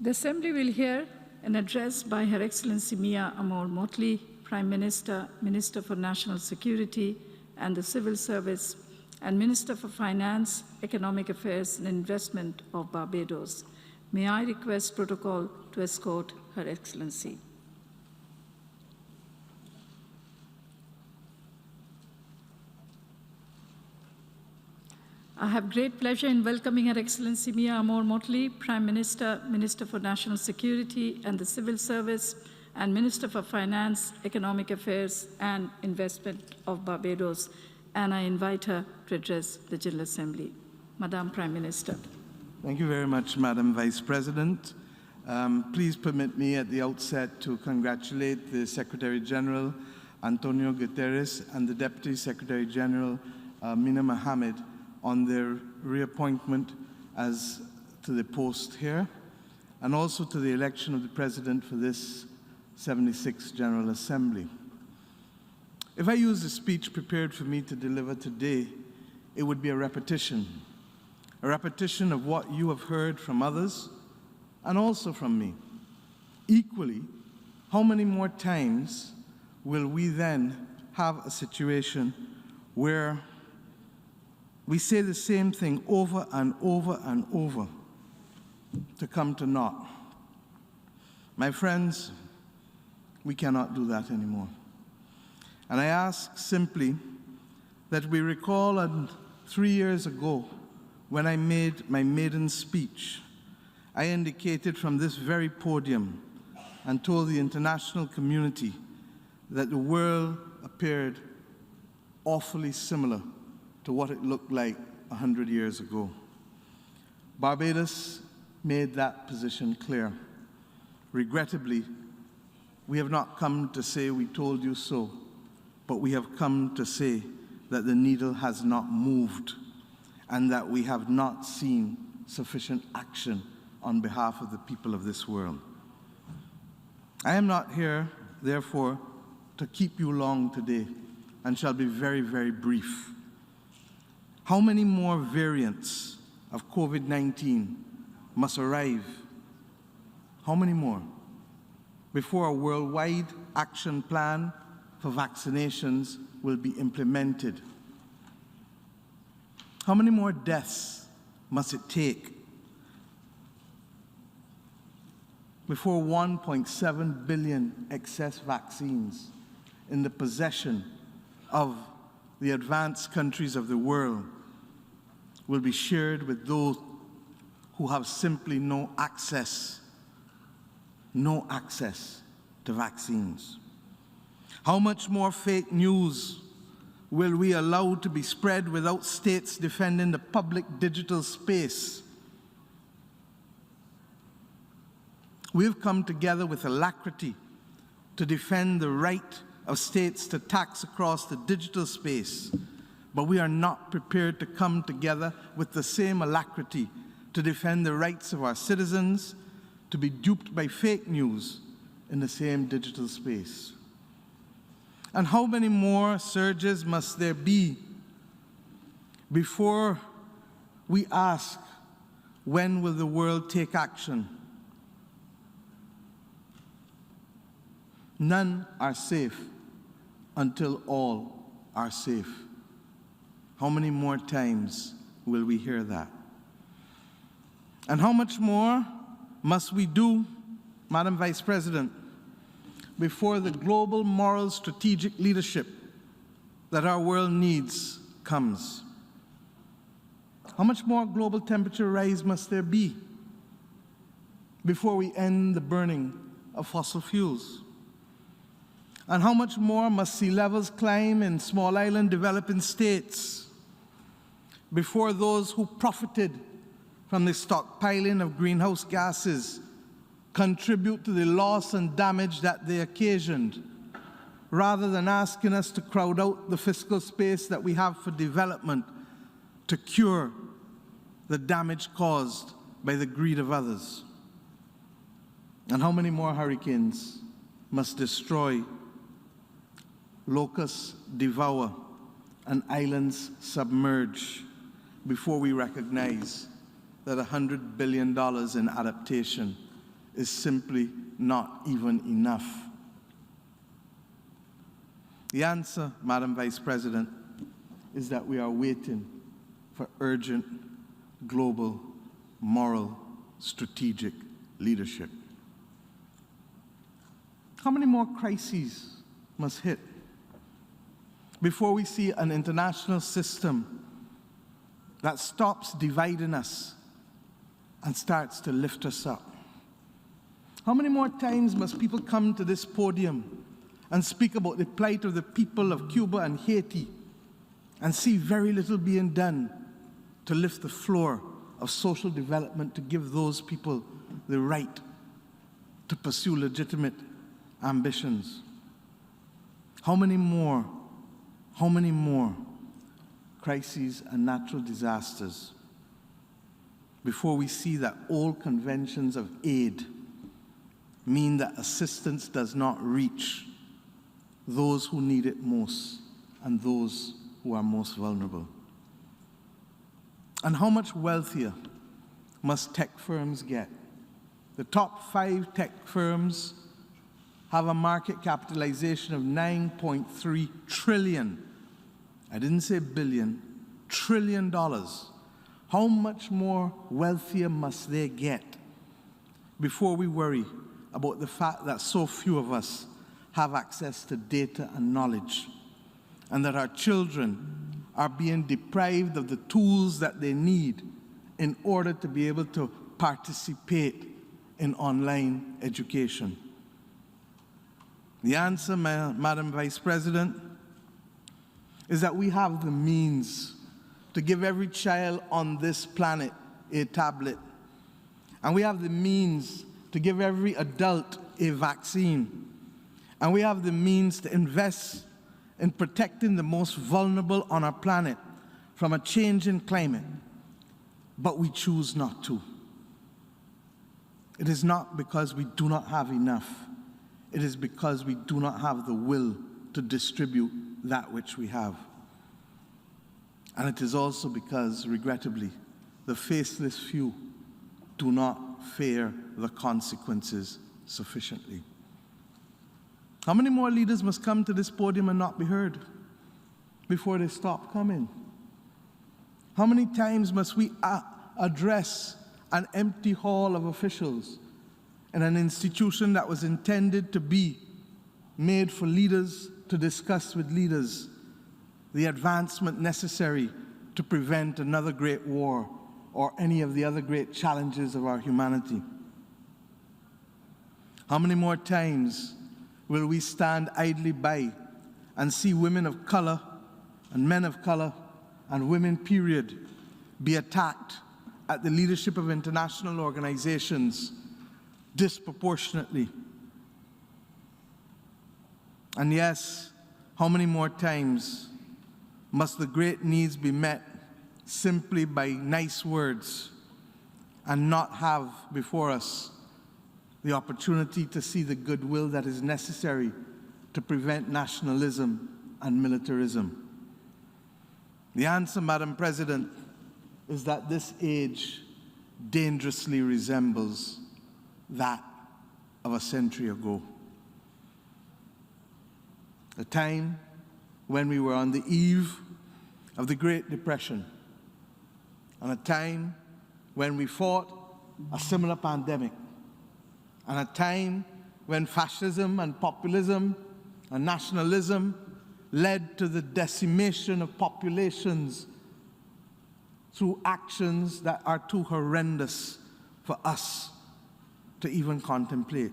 The Assembly will hear an address by Her Excellency Mia Amor Mottley, Prime Minister, Minister for National Security and the Civil Service, and Minister for Finance, Economic Affairs and Investment of Barbados. May I request protocol to escort Her Excellency. I have great pleasure in welcoming Her Excellency Mia Amor Mottley, Prime Minister, Minister for National Security and the Civil Service, and Minister for Finance, Economic Affairs and Investment of Barbados, and I invite her to address the General Assembly. Madam Prime Minister. Thank you very much, Madam Vice President. Please permit me at the outset to congratulate the Secretary General, Antonio Guterres, and the Deputy Secretary General, Mina Mohammed, on their reappointment as to the post here, and also to the election of the President for this 76th General Assembly. If I use the speech prepared for me to deliver today, it would be a repetition of what you have heard from others and also from me. Equally, how many more times will we then have a situation where we say the same thing over and over and over to come to naught? My friends, we cannot do that anymore. And I ask simply that we recall 3 years ago when I made my maiden speech, I indicated from this very podium and told the international community that the world appeared awfully similar to what it looked like 100 years ago. Barbados made that position clear. Regrettably, we have not come to say we told you so, but we have come to say that the needle has not moved and that we have not seen sufficient action on behalf of the people of this world. I am not here, therefore, to keep you long today and shall be very, very brief. How many more variants of COVID-19 must arrive? How many more before a worldwide action plan for vaccinations will be implemented? How many more deaths must it take before 1.7 billion excess vaccines in the possession of the advanced countries of the world will be shared with those who have simply no access to vaccines? How much more fake news will we allow to be spread without states defending the public digital space? We've come together with alacrity to defend the right of states to tax across the digital space, but we are not prepared to come together with the same alacrity to defend the rights of our citizens to be duped by fake news in the same digital space. And how many more surges must there be before we ask, when will the world take action? None are safe until all are safe. How many more times will we hear that? And how much more must we do, Madam Vice President, before the global moral strategic leadership that our world needs comes? How much more global temperature rise must there be before we end the burning of fossil fuels? And how much more must sea levels climb in small island developing states before those who profited from the stockpiling of greenhouse gases contribute to the loss and damage that they occasioned, rather than asking us to crowd out the fiscal space that we have for development to cure the damage caused by the greed of others? And how many more hurricanes must destroy, locusts devour, and islands submerge before we recognize that $100 billion in adaptation is simply not even enough. The answer, Madam Vice President, is that we are waiting for urgent, global, moral, strategic leadership. How many more crises must hit before we see an international system that stops dividing us and starts to lift us up? How many more times must people come to this podium and speak about the plight of the people of Cuba and Haiti and see very little being done to lift the floor of social development, to give those people the right to pursue legitimate ambitions? How many more crises and natural disasters before we see that old conventions of aid mean that assistance does not reach those who need it most and those who are most vulnerable? And how much wealthier must tech firms get? The top 5 tech firms have a market capitalization of $9.3 trillion. I didn't say billion, $1 trillion. How much more wealthier must they get before we worry about the fact that so few of us have access to data and knowledge, and that our children are being deprived of the tools that they need in order to be able to participate in online education? The answer, Madam Vice President, is that we have the means to give every child on this planet a tablet, and we have the means to give every adult a vaccine, and we have the means to invest in protecting the most vulnerable on our planet from a changing climate, but we choose not to. It is not because we do not have enough. It is because we do not have the will to distribute that which we have. And it is also because, regrettably, the faceless few do not fear the consequences sufficiently. How many more leaders must come to this podium and not be heard before they stop coming? How many times must we address an empty hall of officials in an institution that was intended to be made for leaders to discuss with leaders the advancement necessary to prevent another great war or any of the other great challenges of our humanity? How many more times will we stand idly by and see women of color and men of color and women, period, be attacked at the leadership of international organizations disproportionately? And yes, how many more times must the great needs be met simply by nice words and not have before us the opportunity to see the goodwill that is necessary to prevent nationalism and militarism? The answer, Madam President, is that this age dangerously resembles that of a century ago. A time when we were on the eve of the Great Depression, and a time when we fought a similar pandemic, and a time when fascism and populism and nationalism led to the decimation of populations through actions that are too horrendous for us to even contemplate.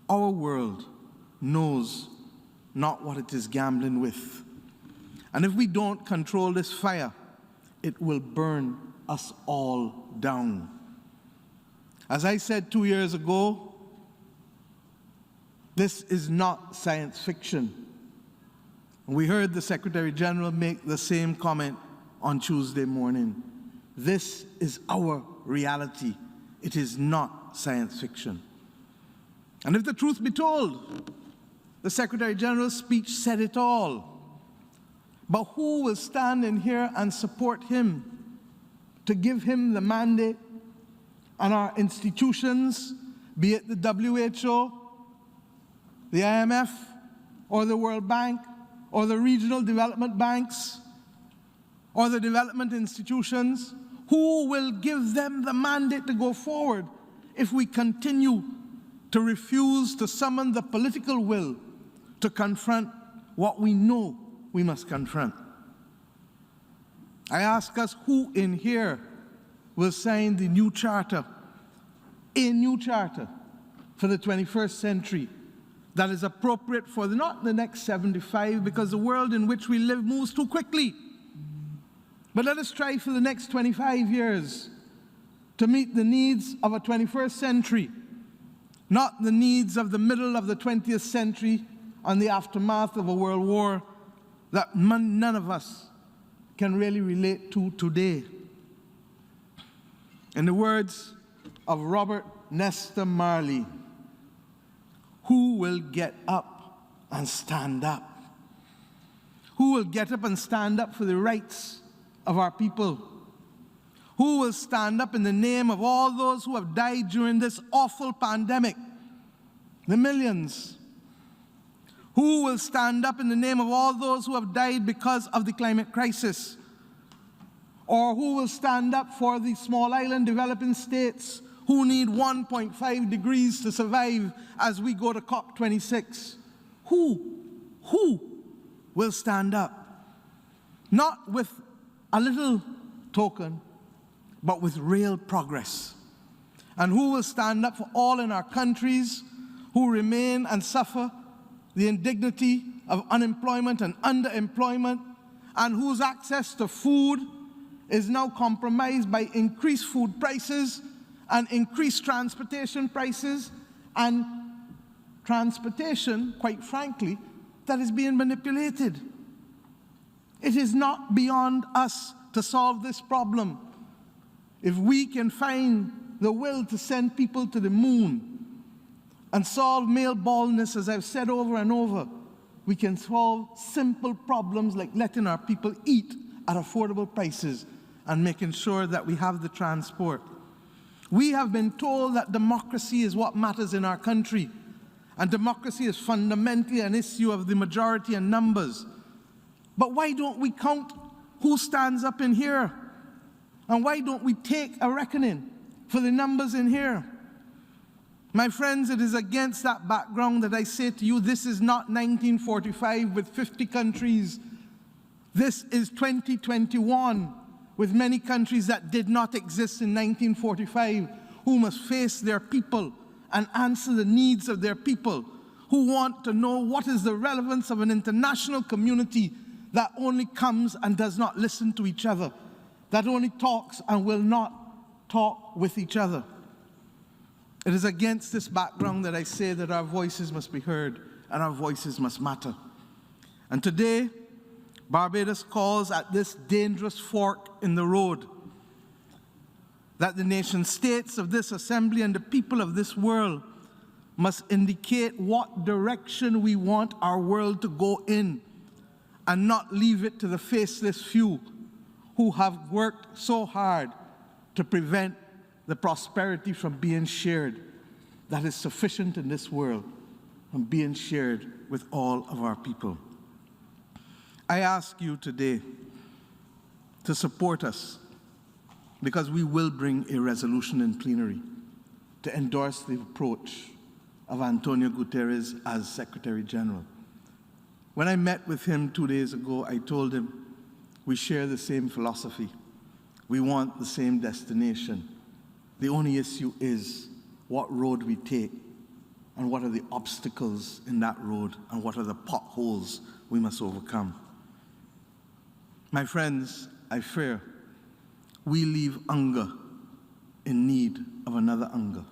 Our world knows not what it is gambling with. And if we don't control this fire, it will burn us all down. As I said 2 years ago, this is not science fiction. We heard the Secretary General make the same comment on Tuesday morning. This is our reality. It is not science fiction. And if the truth be told, the Secretary General's speech said it all. But who will stand in here and support him, to give him the mandate and our institutions, be it the WHO, the IMF, or the World Bank, or the regional development banks, or the development institutions, who will give them the mandate to go forward if we continue to refuse to summon the political will to confront what we know we must confront? I ask us, who in here will sign the new charter, a new charter for the 21st century that is appropriate for not the next 75, because the world in which we live moves too quickly. But let us try for the next 25 years to meet the needs of a 21st century, not the needs of the middle of the 20th century and the aftermath of a world war that none of us can really relate to today. In the words of Robert Nesta Marley, who will get up and stand up? Who will get up and stand up for the rights of our people? Who will stand up in the name of all those who have died during this awful pandemic? The millions. Who will stand up in the name of all those who have died because of the climate crisis? Or who will stand up for the small island developing states who need 1.5 degrees to survive as we go to COP26? Who will stand up? Not with a little token, but with real progress. And who will stand up for all in our countries who remain and suffer the indignity of unemployment and underemployment, and whose access to food is now compromised by increased food prices and increased transportation prices, and transportation, quite frankly, that is being manipulated. It is not beyond us to solve this problem. If we can find the will to send people to the moon and solve male baldness, as I've said over and over, we can solve simple problems like letting our people eat at affordable prices and making sure that we have the transport. We have been told that democracy is what matters in our country, and democracy is fundamentally an issue of the majority and numbers. But why don't we count who stands up in here? And why don't we take a reckoning for the numbers in here? My friends, it is against that background that I say to you, this is not 1945 with 50 countries. This is 2021 with many countries that did not exist in 1945, who must face their people and answer the needs of their people, who want to know what is the relevance of an international community that only comes and does not listen to each other, that only talks and will not talk with each other. It is against this background that I say that our voices must be heard and our voices must matter. And today, Barbados calls at this dangerous fork in the road that the nation states of this assembly and the people of this world must indicate what direction we want our world to go in, and not leave it to the faceless few who have worked so hard to prevent the prosperity from being shared that is sufficient in this world, from being shared with all of our people. I ask you today to support us, because we will bring a resolution in plenary to endorse the approach of Antonio Guterres as Secretary General. When I met with him 2 days ago, I told him we share the same philosophy. We want the same destination. The only issue is what road we take, and what are the obstacles in that road, and what are the potholes we must overcome. My friends, I fear we leave hunger in need of another hunger.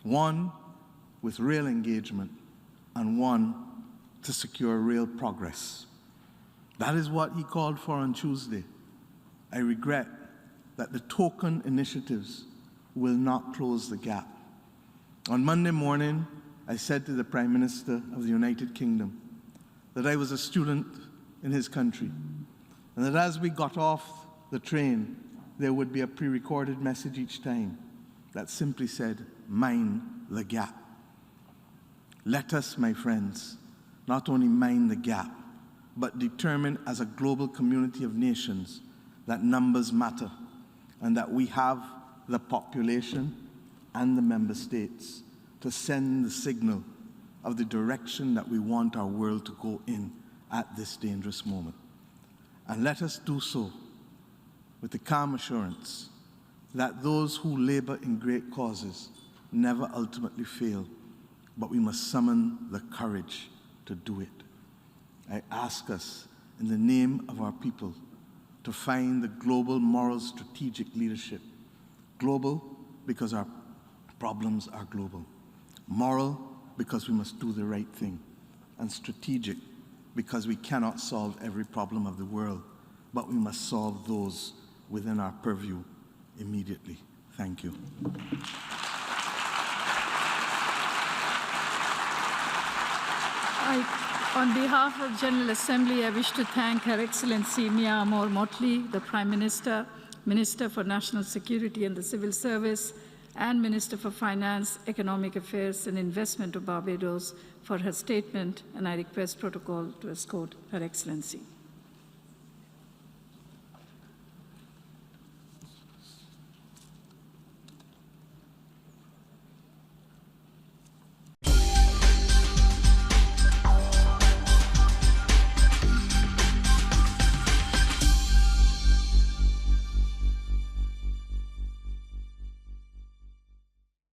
One with real engagement, and one to secure real progress. That is what he called for on Tuesday. I regret that the token initiatives will not close the gap. On Monday morning, I said to the Prime Minister of the United Kingdom that I was a student in his country, and that as we got off the train, there would be a pre-recorded message each time that simply said, mind the gap. Let us, my friends, not only mind the gap, but determine as a global community of nations that numbers matter and that we have the population and the member states to send the signal of the direction that we want our world to go in at this dangerous moment. And let us do so with the calm assurance that those who labor in great causes never ultimately fail, but we must summon the courage to do it. I ask us, in the name of our people, to find the global moral strategic leadership. Global because our problems are global. Moral because we must do the right thing. And strategic because we cannot solve every problem of the world, but we must solve those within our purview immediately. Thank you. On behalf of General Assembly, I wish to thank Her Excellency Mia Amor Mottley, the Prime Minister, Minister for National Security and the Civil Service, and Minister for Finance, Economic Affairs and Investment of Barbados for her statement, and I request protocol to escort Her Excellency.